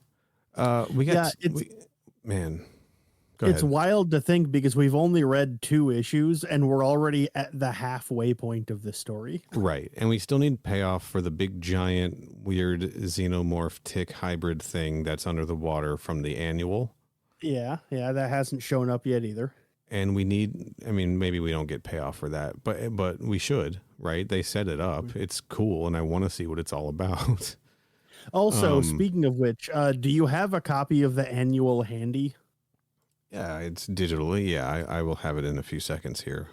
It's wild to think, because we've only read 2 issues and we're already at the halfway point of the story. Right. And we still need payoff for the big, giant, weird xenomorph tick hybrid thing that's under the water from the annual. Yeah, that hasn't shown up yet either. And we need, maybe we don't get payoff for that, but we should, right? They set it up. It's cool, and I want to see what it's all about. Also, speaking of which, do you have a copy of the annual handy? Yeah, it's digitally. Yeah, I will have it in a few seconds here.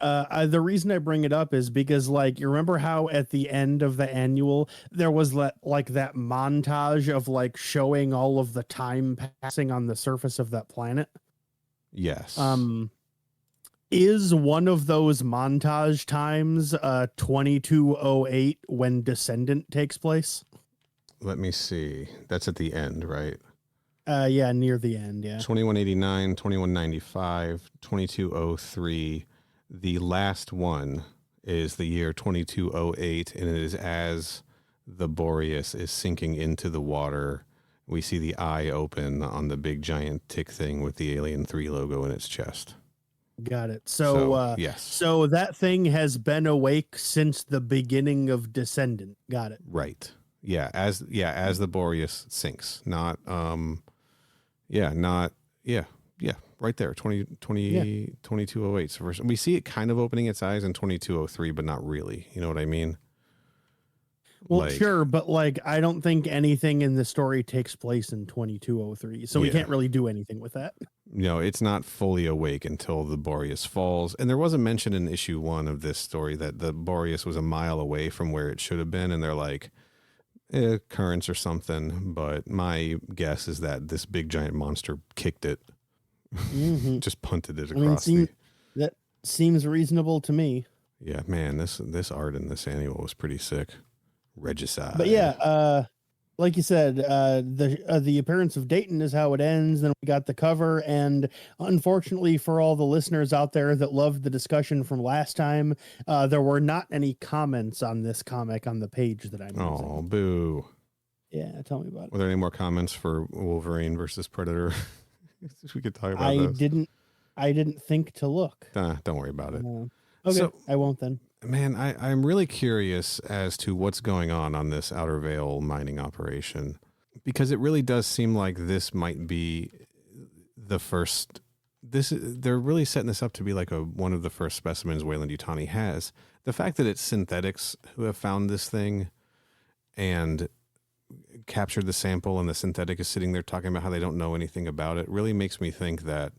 The reason I bring it up is because, like, you remember how at the end of the annual there was like that montage of like showing all of the time passing on the surface of that planet. Yes. Is one of those montage times 2208 when Descendant takes place? Let me see. That's at the end, right? Yeah, near the end, yeah. 2189, 2195, 2203. The last one is the year 2208, and it is as the Boreas is sinking into the water. We see the eye open on the big giant tick thing with the Alien 3 logo in its chest. Got it. So yes. So that thing has been awake since the beginning of Descendant. Got it. Right. Yeah, as the Boreas sinks. Not right there, 2208. So we see it kind of opening its eyes in 2203, but not really. You know what I mean? Well, sure, but like I don't think anything in the story takes place in 2203, so we can't really do anything with that. No, it's not fully awake until the Boreas falls. And there was a mention in issue 1 of this story that the Boreas was a mile away from where it should have been, and they're like, currents or something. But my guess is that this big giant monster kicked it. Just punted it across. That seems reasonable to me. Yeah, man, this art in this annual was pretty sick. Regicide. But yeah, like you said, the appearance of Dayton is how it ends. Then we got the cover, and unfortunately for all the listeners out there that loved the discussion from last time, there were not any comments on this comic on the page that I'm using. Oh, boo. Yeah, tell me about it. Were there any more comments for Wolverine versus Predator? We could talk about I didn't think to look. Don't worry about it. Okay, so, I won't then. Man, I'm really curious as to what's going on this Outer Veil mining operation, because it really does seem like this might be the first. They're really setting this up to be like one of the first specimens Weyland-Yutani has. The fact that it's synthetics who have found this thing and captured the sample, and the synthetic is sitting there talking about how they don't know anything about it, really makes me think that,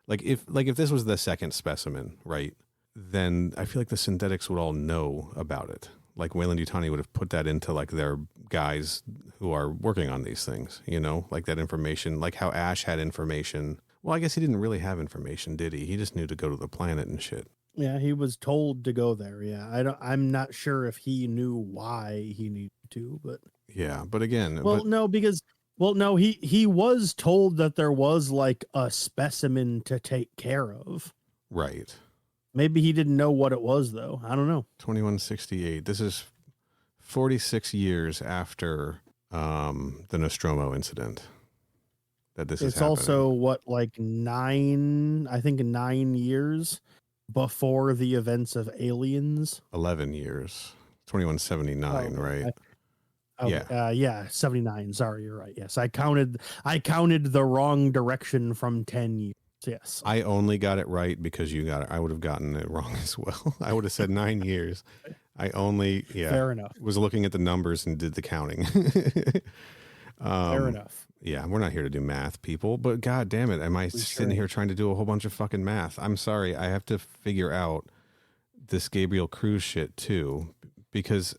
if this was the second specimen, right? Then I feel like the synthetics would all know about it. Like Weyland-Yutani would have put that into like their guys who are working on these things, like that information, like how Ash had information. Well, I guess he didn't really have information, did he? He just knew to go to the planet and shit. Yeah, he was told to go there. Yeah, I'm not sure if he knew why he needed to, but yeah, but again, he was told that there was like a specimen to take care of. Right. Maybe he didn't know what it was, though. I don't know. 2168. This is 46 years after the Nostromo incident that this is happening. It's also, like 9 years before the events of Aliens? 11 years. 2179, right? Yeah, 79. Sorry, you're right. Yes, I counted the wrong direction from 10 years. Yes, I only got it right because you got it. I would have gotten it wrong as well. I would have said 9 years. I only fair enough. Was looking at the numbers and did the counting. Fair enough. Yeah, we're not here to do math, people. But god damn it, am I sitting here trying to do a whole bunch of fucking math? I'm sorry, I have to figure out this Gabriel Cruz shit too, because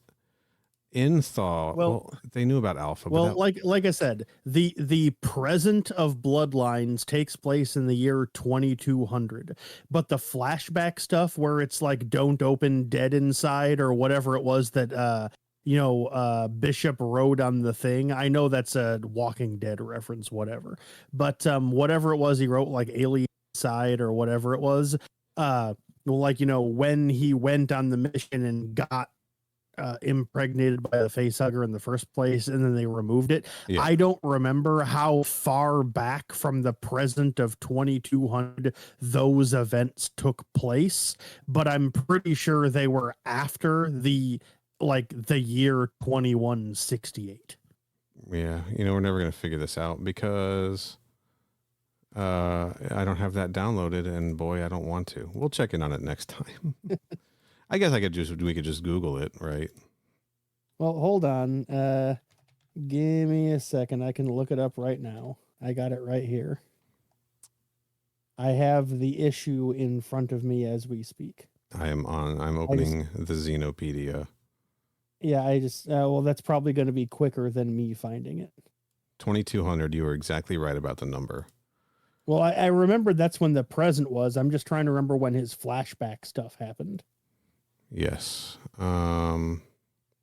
in Thaw, well, they knew about Alpha. Well, like I said, the present of Bloodlines takes place in the year 2200, but the flashback stuff where it's like don't open dead inside or whatever it was that Bishop wrote on the thing. I know that's a Walking Dead reference, whatever, but whatever it was he wrote, like alien side or whatever it was, when he went on the mission and got impregnated by the facehugger in the first place, and then they removed it. Yeah. I don't remember how far back from the present of 2200 those events took place, but I'm pretty sure they were after the year 2168. Yeah, we're never going to figure this out because I don't have that downloaded, and boy, I don't want to. We'll check in on it next time. I guess we could just Google it, right? Well, hold on. Give me a second. I can look it up right now. I got it right here. I have the issue in front of me as we speak. I'm opening the Xenopedia. Yeah, I just well, that's probably going to be quicker than me finding it. 2200. You were exactly right about the number. Well, I remember that's when the present was. I'm just trying to remember when his flashback stuff happened. Yes. I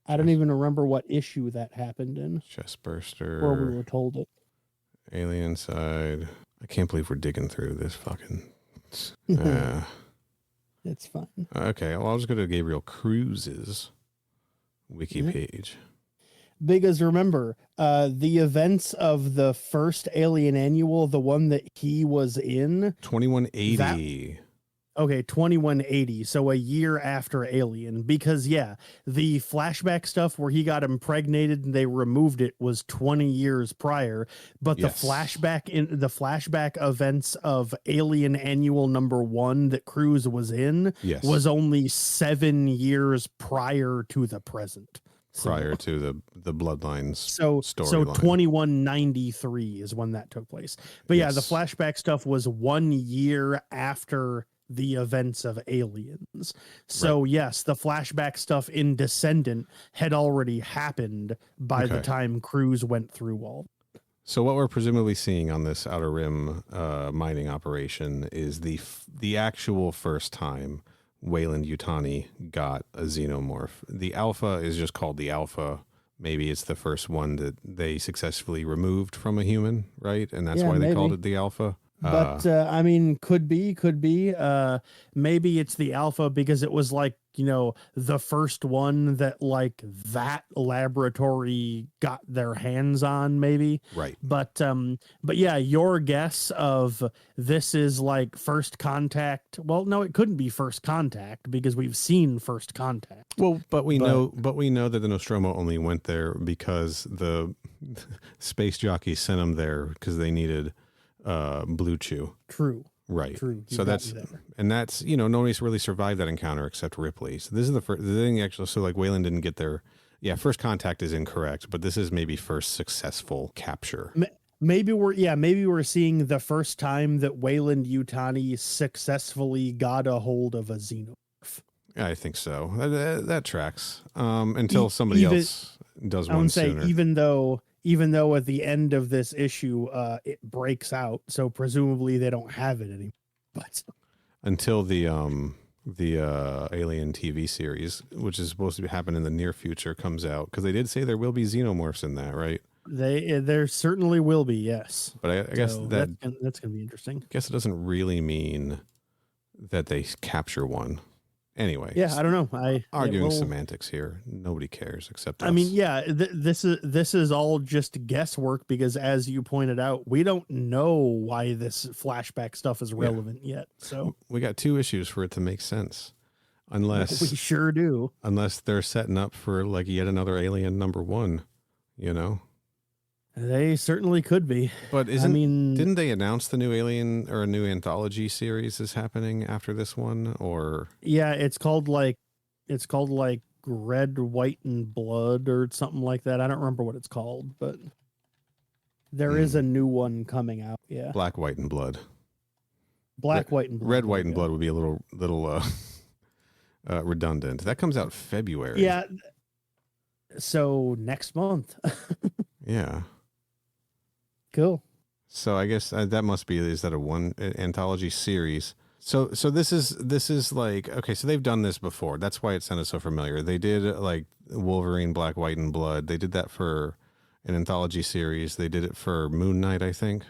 don't even remember what issue that happened in. Chestburster. Where we were told it. Alien side. I can't believe we're digging through this fucking. It's fine. Okay, well, I'll just go to Gabriel Cruz's wiki page. Because remember, the events of the first Alien Annual, the one that he was in, 2180. Okay, 2180, so a year after Alien. Because the flashback stuff where he got impregnated and they removed it was 20 years prior, but the flashback events of Alien Annual #1 that Cruz was in was only 7 years prior to the present. Prior to the Bloodlines story. So 2193 is when that took place. But the flashback stuff was 1 year after the events of Aliens. So yes, the flashback stuff in Descendant had already happened by the time Cruz went through all. So what we're presumably seeing on this Outer Rim mining operation is the actual first time Wayland Yutani got a Xenomorph. The Alpha is just called the Alpha. Maybe it's the first one that they successfully removed from a human, right? And that's why they called it the Alpha. But I mean, could be. Maybe it's the Alpha because it was like, the first one that like that laboratory got their hands on, maybe. Right. But yeah, your guess of this is like First Contact. Well, no, it couldn't be First Contact because we've seen First Contact. Well, but we know that the Nostromo only went there because the space jockeys sent them there because they needed Blue Chew. True. Right. True. So that's nobody's really survived that encounter except Ripley. So this is the thing actually. So like Wayland didn't get there. Yeah. First Contact is incorrect, but this is maybe first successful capture. Maybe we're seeing the first time that Wayland Yutani successfully got a hold of a Xenomorph. I think so. That tracks. Until somebody else does one sooner. Even though at the end of this issue, it breaks out, so presumably they don't have it anymore. But until the Alien TV series, which is supposed to happen in the near future, comes out, because they did say there will be Xenomorphs in that, right? There certainly will be, yes. But I guess that's going to be interesting. I guess it doesn't really mean that they capture one. Anyway, I don't know. Arguing semantics here. Nobody cares except us. I mean, this is all just guesswork because, as you pointed out, we don't know why this flashback stuff is relevant yet. So we got 2 issues for it to make sense, unless we sure do. Unless they're setting up for like yet another Alien #1, They certainly could be. But didn't they announce the new Alien or a new anthology series is happening after this one? Or it's called like Red, White, and Blood or something like that. I don't remember what it's called, but there is a new one coming out. Yeah, Black, White, and Blood. White, and Blood. Red, White, and Blood would be a little redundant. That comes out February. Yeah. So next month. Yeah. Cool. So I guess that must be, is that a one anthology series? So this is like, okay, so they've done this before. That's why it sounded so familiar. They did like Wolverine, Black, White, and Blood. They did that for an anthology series. They did it for Moon Knight, I think.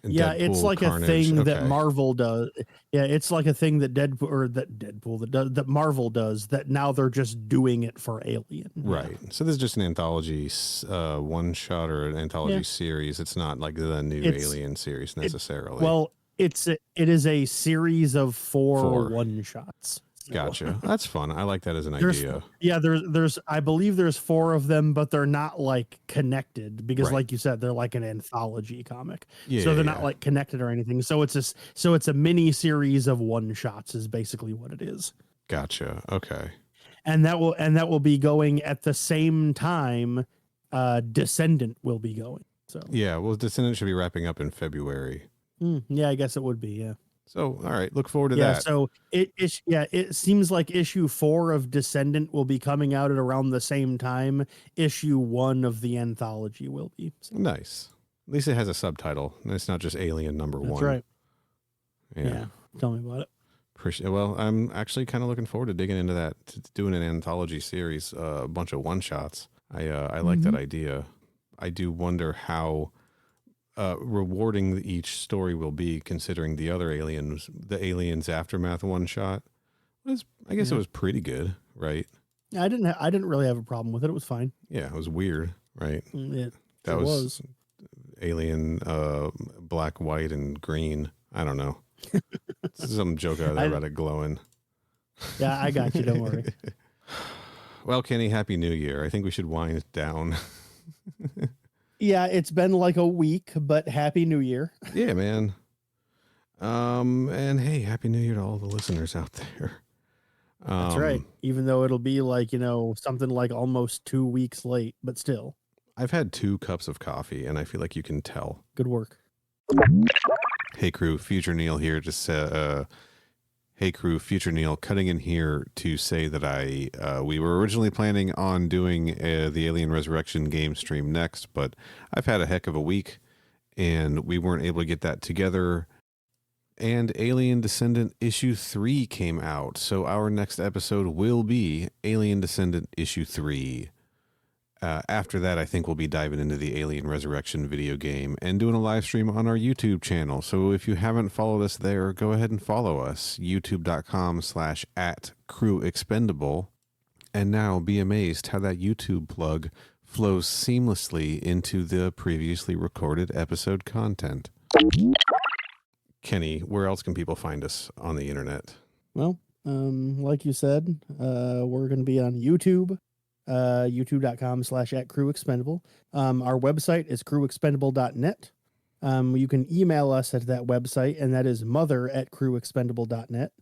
And Deadpool, it's like Carnage. A thing that Marvel does. Yeah, it's like a thing that that Marvel does, that now they're just doing it for Alien. Right. So this is just an anthology one shot or an anthology series. It's not like the new Alien series necessarily. It is a series of four one shots. Gotcha. That's fun. I like that as an idea. Yeah, there's I believe there's 4 of them, but they're not like connected because, like you said, they're like an anthology comic. Yeah, so they're not like connected or anything. So it's a mini series of one shots is basically what it is. Gotcha. Okay. And that will be going at the same time Descendant will be going. So yeah, well, Descendant should be wrapping up in February. Yeah, I guess it would be. Yeah. So, all right, look forward to Yeah, that. so it seems like issue 4 of Descendant will be coming out at around the same time issue 1 of the anthology will be. So. Nice. At least it has a subtitle, and it's not just Alien number 1. That's right. Yeah. Tell me about it. Well, I'm actually kind of looking forward to digging into that, to doing an anthology series, a bunch of one-shots. I like that idea. I do wonder how rewarding each story will be, considering the other Aliens, the Aliens Aftermath one-shot. I guess it was pretty good, right? I didn't really have a problem with it. It was fine. Yeah, it was weird, right? It That was Alien, black, white, and green. I don't know. Some joke out there about it glowing. Yeah, I got you. Don't worry. Well, Kenny, Happy New Year. I think we should wind down. Yeah, it's been like a week, but Happy New Year. Yeah, man. And hey, Happy New Year to all the listeners out there. That's right. Even though it'll be like, something like almost 2 weeks late, but still. I've had 2 cups of coffee, and I feel like you can tell. Good work. Hey, crew. Future Neil here. Hey, crew. Future Neil cutting in here to say that we were originally planning on doing the Alien Resurrection game stream next, but I've had a heck of a week, and we weren't able to get that together. And Alien Descendant issue 3 came out, so our next episode will be Alien Descendant issue 3. After that, I think we'll be diving into the Alien Resurrection video game and doing a live stream on our YouTube channel. So if you haven't followed us there, go ahead and follow us, youtube.com/@crewexpendable. And now be amazed how that YouTube plug flows seamlessly into the previously recorded episode content. Kenny, where else can people find us on the internet? Well, like you said, we're going to be on YouTube. youtube.com/@crewexpendable. Our website is crewexpendable.net. You can email us at that website, and that is mother@crewexpendable.net.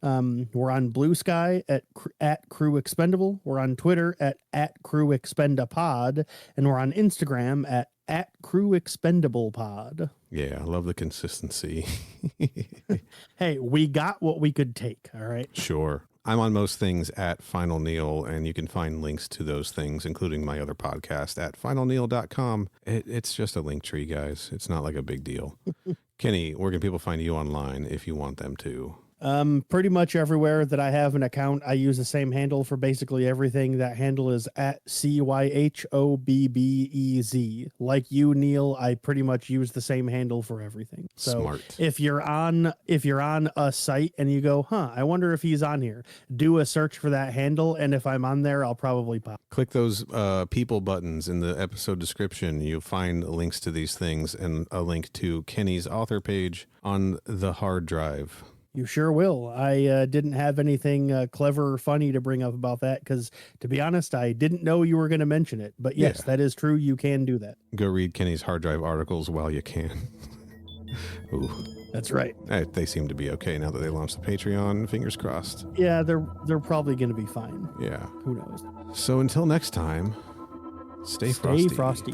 We're on Blue Sky at crewexpendable. We're on Twitter at crewexpendapod, and we're on Instagram at crewexpendablepod. Yeah, I love the consistency. Hey, we got what we could take. All right. Sure. I'm on most things at Final Neil, and you can find links to those things, including my other podcast, at finalneil.com. It's just a link tree, guys. It's not like a big deal. Kenny, where can people find you online if you want them to? Pretty much everywhere that I have an account, I use the same handle for basically everything. That handle is at CYHOBBEZ. Like you, Neil, I pretty much use the same handle for everything. So Smart. if you're on a site and you go, I wonder if he's on here, do a search for that handle, and if I'm on there, I'll probably pop. Click those people buttons in the episode description. You'll find links to these things and a link to Kenny's author page on the hard drive. You sure will. I didn't have anything clever or funny to bring up about that because, to be honest, I didn't know you were going to mention it. But yes, that is true. You can do that. Go read Kenny's hard drive articles while you can. Ooh. That's right. They seem to be okay now that they launched the Patreon. Fingers crossed. Yeah, they're probably going to be fine. Yeah. Who knows? So until next time, stay frosty. Stay frosty.